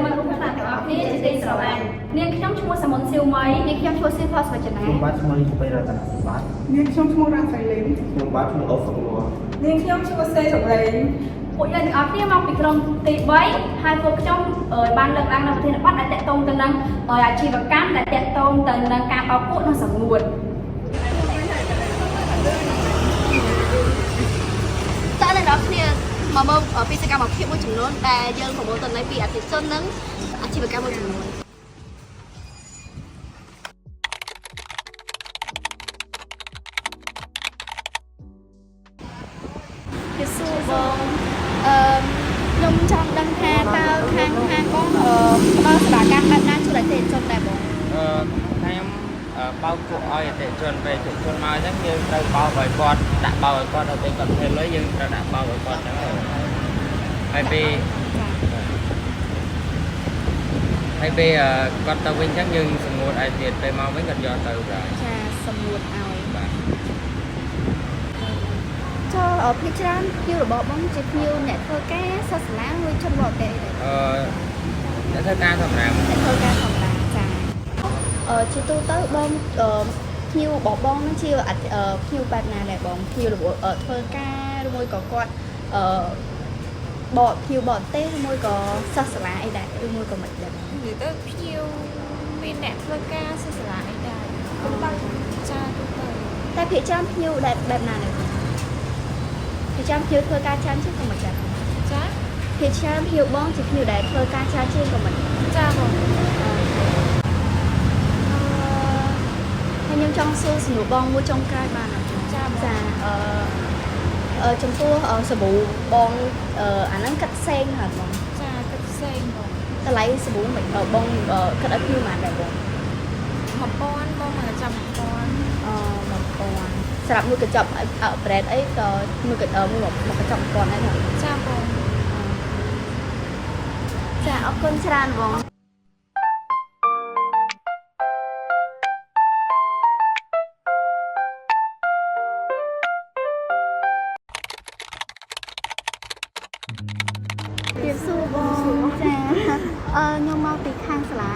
មករូបខ្លះទាំងអស់គ្នាជាទីស្រឡាញ់នាងខ្ញុំឈ្មោះសមនសៀវមីនាងខ្ញុំឈ្មោះសៀវផសវចនាខ្ញុំបាទឈ្មោះលីទៅរតនសម្បត្តិនាងខ្ញុំឈ្មោះរ៉ាហ្វៃលីនខ្ញុំបាទឈ្មោះអូសុកលួនាងខ្ញុំឈ្មោះសេសំឡេងពួកយើងទាំងអស់គ្នាមកពីក្រុមទី3ហើយពួកខ្ញុំបានលើកឡើងនៅប្រធានបទដែលតាក់ទងទៅនឹងអាជីវកម្មដែលតាក់ទងទៅនឹងការបោកគក់និងសម្ងួតតើអ្នកនរគ្នាមកមើលពីសកម្មភាពមួយចំនួនដែលយើងប្រមូលទិន្នន័យពីអតិថិជននិងអាជីវកម្មមួយចំនួនជាសួរបងខ្ញុំចង់ដឹងថាតើខាងបងផ្ដល់សេវាកម្មបែបណាជួយអតិថិជនដែរបងខ្ញុំបោកគក់ឲ្យអតិថិជនពេលអតិថិជនមកអញ្ចឹងយើងត្រូវបោកឲ្យគាត់ដាក់បោកឲ្យគាត់ទៅគាត់ធ្វើលុយយើងត្រូវដាក់បោកឲ្យគាត់អញ្ចឹងហើយពេលគាត់ទៅវិញអញ្ចឹងយើងសម្ងួតឲ្យទៀតពេលមកវិញគាត់យកទៅបាទចាសម្ងួតឲ្យបាទចូលភាគច្រើនភ្ញៀវរបស់បងជាភ្ញៀវអ្នកធ្វើការសាសនាមួយជនបរទេសអ្នកធ្វើការធម្មតាអ្នកធ្វើការធម្មតាចាជាទូទៅបងភ្ញៀវរបស់បងនឹងជាភ្ញៀវបែបណាដែរបងភ្ញៀវធ្វើការឬមួយក៏គាត់ភ្ញៀវបរទេសឬមួយក៏សាសនាអីដែរឬមួយក៏មិនដែរនិយាយទៅភ្ញៀវមានអ្នកធ្វើការសាសនាអីដែរចាទូទៅតែភាគច្រើនភ្ញៀវបែបណាដែរភាគច្រើនភ្ញៀវធ្វើការច្រើនជាងក៏មិនចាភាគច្រើនភ្ញៀវបងជាភ្ញៀវដែលធ្វើការច្រើនជាងក៏មិនចាបងហើយខ្ញុំចង់សួរសំណួរបងមួយចុងក្រោយបានអត់ចាចំពោះសាប៊ូបងអាហ្នឹងកាត់ផ្សេងហ៎បងចាកាត់ផ្សេងបងតម្លៃសាប៊ូមិនបងកាត់ឲ្យភ្ញៀវបានដែរបង1000បងមកចាំ1000សម្រាប់មួយកញ្ចប់ប្រេតអីក៏មួយកញ្ចប់1000ដែរចាបងចាអរគុណច្រើនបងពីសួរបងចាខ្ញុំមកពីខាងសាលា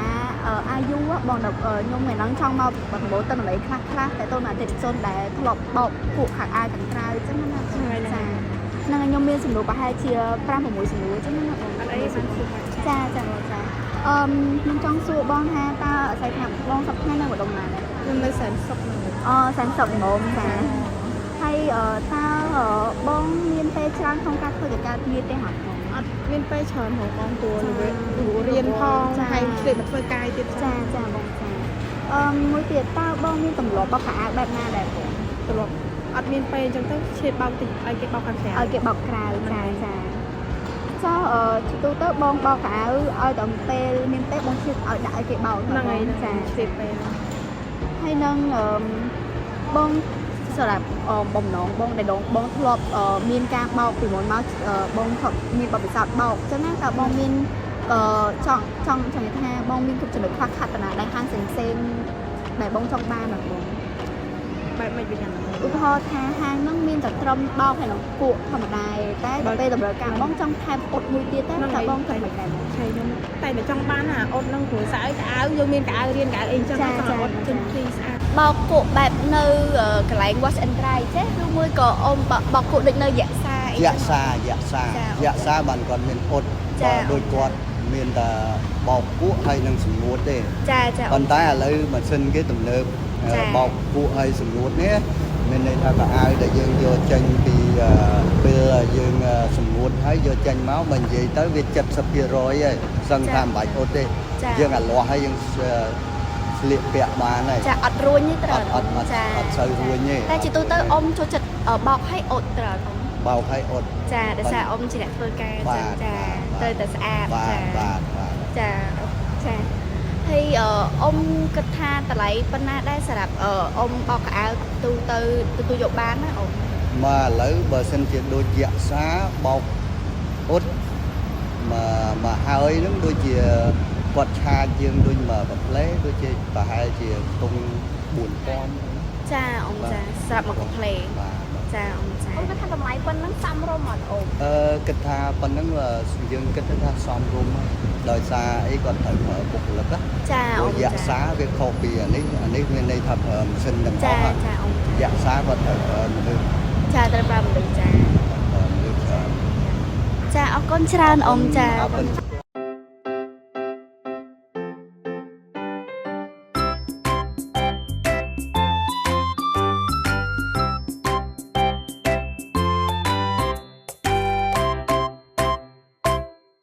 អាយុបងខ្ញុំមិនដឹងចង់មកប្រមូលទិន្នន័យខ្លះតែទៅអតិថិជនដែលធ្លាប់បោកពួកខាងអាយខាងក្រៅអញ្ចឹងណាចាហ្នឹងខ្ញុំមានសំណួរប្រហែលជា5-6សំណួរអញ្ចឹងណាបងអត់អីបានសួរចាខ្ញុំចង់សួរបងថាតើអាស្រ័យថាបងសប្តាហ៍នៅម្ដុំណាដែរខ្ញុំនៅសែនសុខសែនសុខហ្មងចាហើយតើបងមានពេលច្រើនក្នុងការធ្វើកិច្ចការគ្នាទេហ៎អត់មានពេលច្រើនហ៎បងព្រោះរៀនផងហើយផ្សេងមកធ្វើការទៀតចាបងចាមួយទៀតតើបងមានទម្លាប់បោកខោអាវបែបណាដែរបងទម្លាប់អត់មានពេលអញ្ចឹងទៅឈៀតបោកតិចឲ្យគេបោកខាងក្រៅឲ្យគេបោកក្រៅចាជាទូទៅបងបោកខោអាវឲ្យតែពេលមានពេលបងឈៀតឲ្យដាក់ឲ្យគេបោកហ្នឹងហើយចាឈៀតពេលហើយនឹងបងសម្រាប់បំណងបងដែលបងធ្លាប់មានការបោកពីមុនមកបងធ្លាប់មានបទពិសោធន៍បោកអញ្ចឹងណាតើបងមានចង់និយាយថាបងមានគ្រប់ចំណុចខ្វះខាតតាដែលហាងផ្សេងដែលបងចង់បានអត់បងបែបមិនវិញហ្នឹងឧទាហរណ៍ថាហាងហ្នឹងមានតែត្រឹមបោកហើយនឹងគក់ធម្មតាតែដល់ពេលតម្រូវការបងចង់ថែមអ៊ុតមួយទៀតតែបងធ្វើមិនដែរខ្ញុំតែចង់បានអាអ៊ុតហ្នឹងព្រោះស្អើកៅយើងមានកៅរៀនកៅអីចឹងចង់អ៊ុតជិះភ្លីស្អាតបោកគក់បែបនៅកន្លែង wash and dry ចេះឬមួយក៏អ៊ំបោកគក់ដូចនៅយក្សាបានគាត់មានអ៊ុតដូចគាត់មានតែបោកគក់ហើយនឹងសម្ងួតទេប៉ុន្តែឥឡូវម៉ាស៊ីនគេទំនើបបោកគក់ហើយសម្ងួតនេះមានន័យថាកៅអៅដែលយើងយកចេញពីពេលយើងសម្ងួតហើយយកចេញមកបើនិយាយទៅវា70%ហើយសឹងថាមិនបាច់អ៊ុតទេយើងអាលាស់ហើយយើងស្លៀកពាក់បានហើយអត់រួញទេត្រូវអត់សូវរួញទេតែជាទូទៅអ៊ំចូលចិត្តបោកឲ្យអ៊ុតត្រូវអ៊ំបោកឲ្យអ៊ុតចាដោយសារអ៊ំជាអ្នកធ្វើការចឹងចាត្រូវតែស្អាតចាហើយអ៊ំគិតថាតម្លៃប៉ុណ្ណាដែរសម្រាប់អ៊ំបោកខោអាវទៅយកបានណាអ៊ំមកឥឡូវបើសិនជាដូចយក្សាបោកអ៊ុតមកហើយនឹងដូចជាគាត់ឆាចយើងដូចមកកាផ្លេដូចជាប្រហែលជាខ្ទង់4000ចាអ៊ំចាសម្រាប់មកកាផ្លេ ចាអ៊ំចា អូនគាត់ថាតម្លៃប៉ុណ្ណឹងសមរម្យអត់អូន គិតថាប៉ុណ្ណឹងយើងគិតថាសមរម្យដោយសារអីគាត់ត្រូវប្រើបុគ្គលិក ចាអូន រយៈសារវាខុសពីអានេះមានន័យថាប្រើម៉ាស៊ីនទាំងអ ចា ស់ ចាអូន រយៈសារគាត់ត្រូវប្រើមនុស្ស ចាត្រូវប្រើមនុស្សចា មនុស្សច្រើន ចាអរគុណច្រើនអ៊ំចា អរគុណ